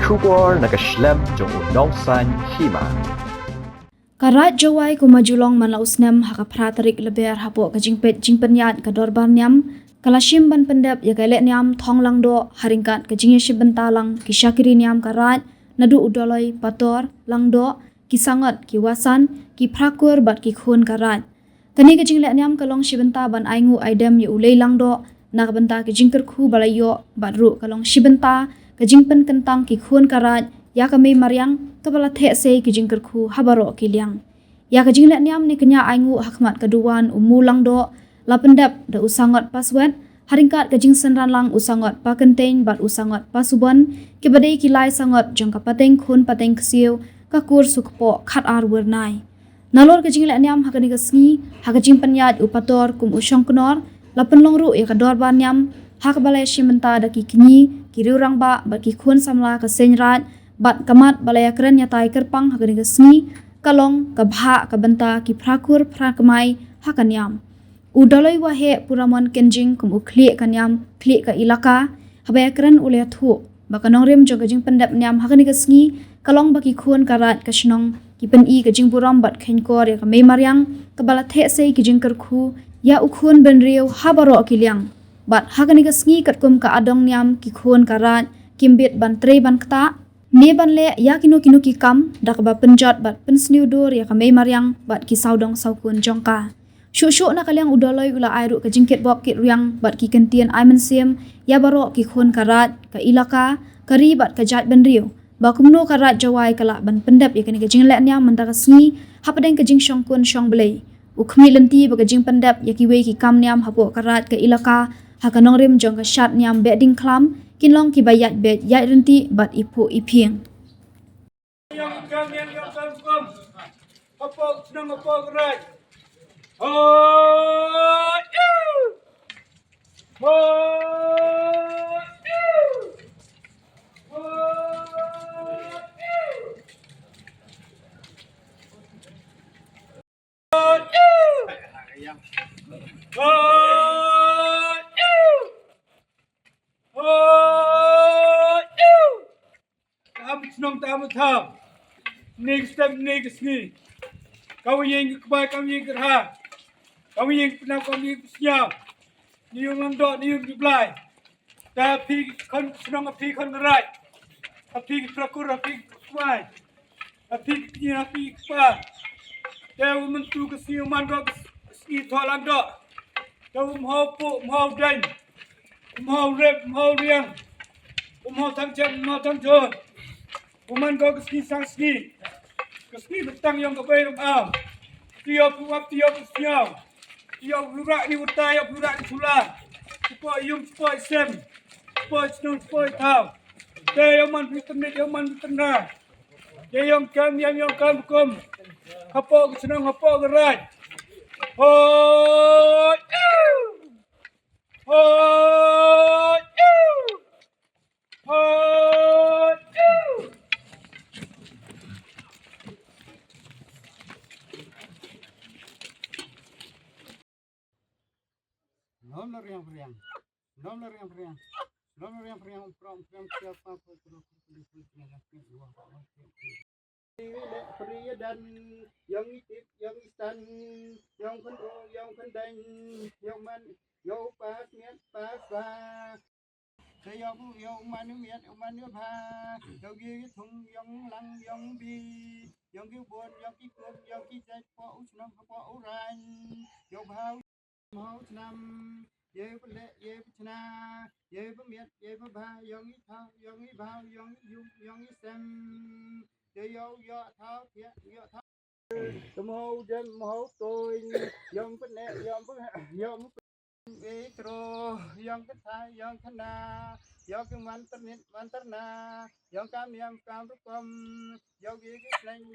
Shubor nakaslem jong unongsan hima. Karat jawai ku majulong man lausnem haka pratarik leber hapo ka jingpenyat ka dorban nyam kalashim ban pendep ya galek nyam thong lang do haringkat ka jingye shibentalang ki syakiri nyam karat nadu udoloi pator lang do ki sangat ki wasan ki prakur bat ki khun karat kani ka jinglek nyam kalong shibenta ban aingu aidem ya ulei lang do nak benta ki jingker khu balayo batru kalong shibenta ka jingpen kentang ki khun karat ya kami mariang kepala thek se ki jingker khu habaro ki liang ya ka jinglek nyam ni kenya aingu hakmat kaduan umulang do lapendap da usangot paswet haringkat ka jingsen ranlang usangot pa kenteng bat usangot pasuban ki badai ki lai sangot jong ka pateng khun pateng ksiu ka kur sukpo khat ar wernai nalor ka jinglek nyam hakani ka sngi haka jingpenyat upator kum usong knor lapenlong ru ya ka dorban nyam hak balai shimenta da ki kini ki riurang ba bat ki khun samla ka senrat bat kamat balaya keren nyatai kerpang hakani ka sngi kalong ka bha ka benta ki prakur prakamai hakanyam udaloi wahe puramon kenjing kum ukli kanyam kli ka ilaka habaya keren ule thu bakanong rem joga jing pendap nyam hakani ka sngi kalong baki khun karat ka shnong ki pen I ka jing buram bat khen kor ya ka me maryang ka bala the sei ki jing kerkhu ya ukhun ben riu habaro kiliang bat hakani ka sngi katkum ka adong nyam ki khun karat kimbit ban tre ban kta ne ban le ya kinu ki kam dak ba penjot bat pensniu dur ya ka me maryang bat ki saudong saukun jongka shushu na kalyang udoloi ula airu ka jingket bok kit riang bat ki kentian aiman sim ya baro ki khun karat ka ilaka kari bat ka jat ben riu ba kumno karat jawai kala ban pendap ya kani ka jinglek nyam menta ka sngi hapadeng ka jing shong kun shong blei ukhmi lenti ba ka jing pendap ya ki we ki kam nyam hapo karat ka ilaka hakanong rim jong ka shat nyam beding klam kinlong ki bayat bed yat renti bat ipu ipieng yang kam apa senang apa gerak oh senang tamu tham next time next ni kau yang kebaik kau yang gerha kau yang pernah kau yang siap ni yang dok ni yang diblai tapi kan senang api kan gerai api pelakur api kuai api ni api kuai dia mentu kesiuman dok kesi tolak dok dia mau pu mau dan mau rep mau riang mau tangcam mau tangcam Uman kau keski sang ski betang yang kebaik am. Tiap buat tiap siang. Tiap lurak ni utai, tiap lurak ni sulah. Supaya yung supaya sem, supaya senang supaya tahu. Dia yang man internet, yang man internet. Dia yang kam kum. Apa senang apa gerai. Oh, oh, oh. Nomor yang beriang from siapa pria dan yang itip yang istan yang kendro yang kendeng yang man yang pas miat pas ba saya yang manu miat manu ba yang gi thung yang lang yang bi yang gi bon yang ki kun yang ki jai po usnam po uran yang bau mau nam ye bele ye chna ye miat ye ba yang i thao yang i bao yang yu yang i sem ye yo thao thiệt yo thao mau dem mau tôi yang bele yang Petro yang kata yang kena yang mantarna yang kami yang rukom yang gigi selain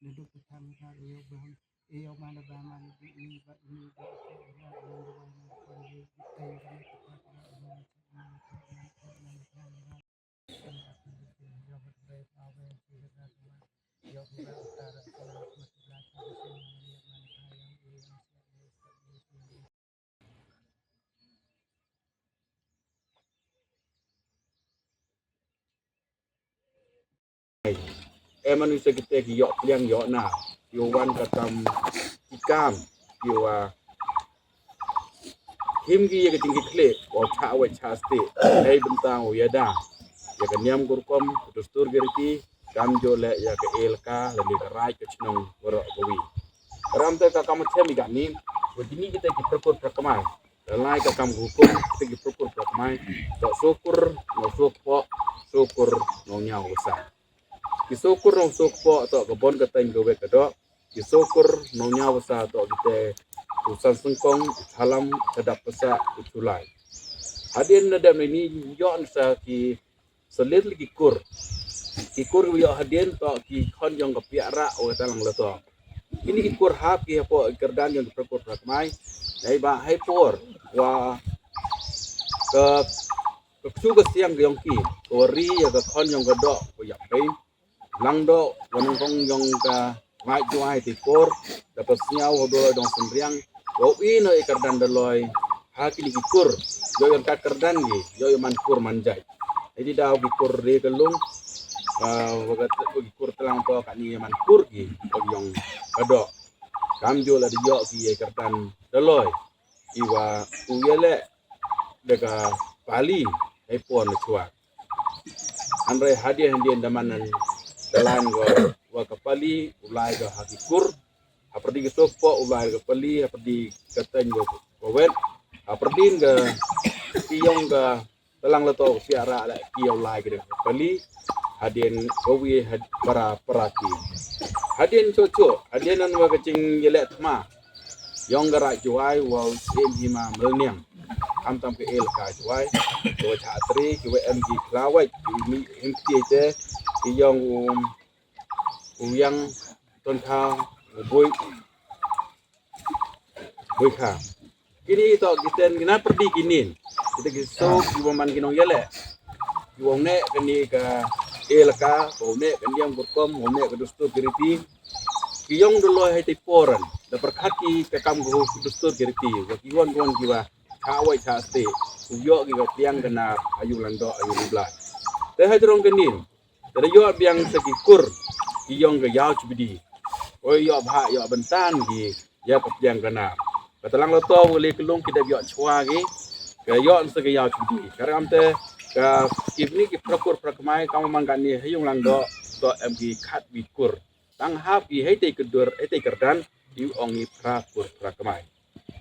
duduk bersama saya bang iyo mana baman ini manusia kita ki yok pliang yok na yo wan katam ikam yo him gi ye tinggi kle o cha wa cha ste nei bentang o yada ya kan yam gurkom dustur geriti kam jo le ya ke elka le ka rai ke chnong woro gowi ram te ka kam chem ga ni begini kita ki perkur perkemai lai ka kam hukum kita ki perkur perkemai to syukur no syukur no nyau usah Kisyukur nong sukpo atau kebon keteng gawe kedok, kisyukur nong nyawa sa atau kita usan sengkong halam sedap pesak utulai. Hadian nadam ini yon sa ki selit lagi kur yo hadian to ki kon yang kepiara o talang leto. Ini ki kur hap ki po kerdan yang diperkur rakmai, dai ba hai por wa ke suga siang yang ki ori ya ke kon yang kedok ko yak pai langdo wanong yang ka mai juai ti por dapat siau do dong sembriang wo ino ikardan deloy hakili ikur yo yang ka kerdan gi yo man kur manjai jadi daw ikur re kelung wagat ikur telang po kani man kur gi yang kado kamjo la di yo ki ikardan deloy iwa uyele deka pali epon chua andre hadiah hadiah damanan dalan go kapali ulai go hakikur aperdi ke sopo ulai go pali aperdi kateng go kowet aperdin ga tiyong ga telang leto piara la kiyo lai ge pali hadien gowi para perati hadien coco hadien an wa kecing yelek tma yong gara juai wa sim hima melniang tam ke el ka juai go chatri ke mg klawai mi mp te yang uyang ton khao boy kha kini to giten gina perdi kinin kita kisau iwaman kinong yele iwong ne kini ka elka ko ne kan yang berkom ne ka dustur geriti kiyong dolo hai tiporan da perkhati ka kam go dustur geriti wa kiwon kiwa khawai chaste uyo gi go piang kana ayu lando ayu libla te hajrong kenin dari yo biang sekikur iyong ke yau cubidi o yo bha yo bentan gi ya ke piang kana katalang lo to boleh kelung kita biak chua gi ke yo se ke yau cubidi karam te ka kibni ki prokur prakmai kam mangani hayung langdo to mg khat bikur tang hap gi hete kedur hete kerdan yu ongi prakur prakmai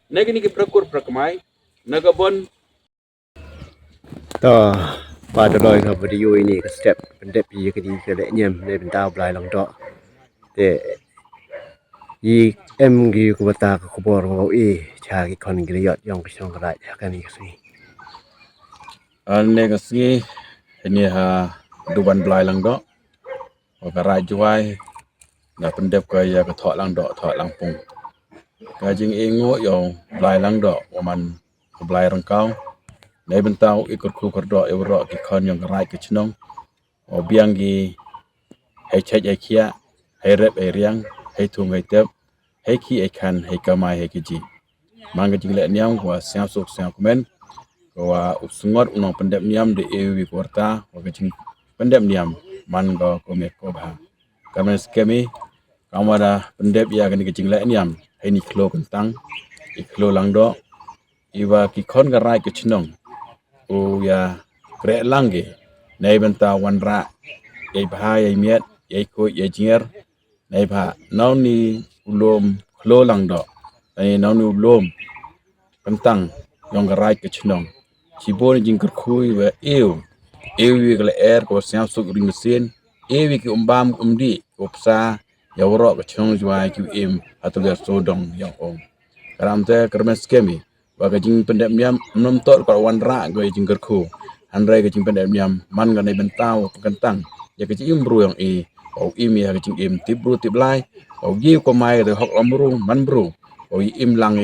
negini ki prokur prakmai nagabon to pada loi ka video ini ke step pendep ye ke di ke le nyem le bentau blai long dok te yi em gi ku bata ku bor ngo e cha ki kon gi yot yong song ka dai ka ni si ne ka si ini ha duban blai lang dok o ka ra juai na pendep ka ya ka thok lang dok thok lang pung ka jing e ngo yong blai lang dok o man blai rang kau nei bentau ikut ku kerdo euro ki kon yang rai ke chnong o biang gi hai chai ai kia hai rep ai riang hai thung hai tep hai ki ai khan hai kamai hai ki ji mang ke jingle niam wa siang suk siang komen wa upsungot unong pendep niam de ewi porta wa ke jing pendep niam man go komet ko ba kamen skemi kamara pendep ya ke jingle niam hai ni klo kentang iklo langdo iwa ki kon ga rai ke chnong o ya kre langge nei benta wanra ye bha ye miet ye ko ye jier nei bha nau ni ulom khlo lang do nei nau ni ulom kentang yong garai ke chnong chibon jing ker khui we wi gle er ko siam su ring mesin wi ki umbam umdi ko psa ya woro ke chnong jwa ki im atul so dong yang om karam te kermes skemi wa ke jing pendep miam nom tor ko wanra go jing ker khu handrai ke jing pendep miam man ga nei bentau kentang ya ke jing bru yang o im ya ke jing im tibru tiblai o gi ko mai de hok amru man bru o im lang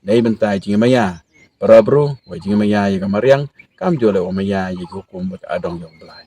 nei bentai jing maya para bru wa jing maya ya kamariang kam jole o maya ya ko kum adong yong blai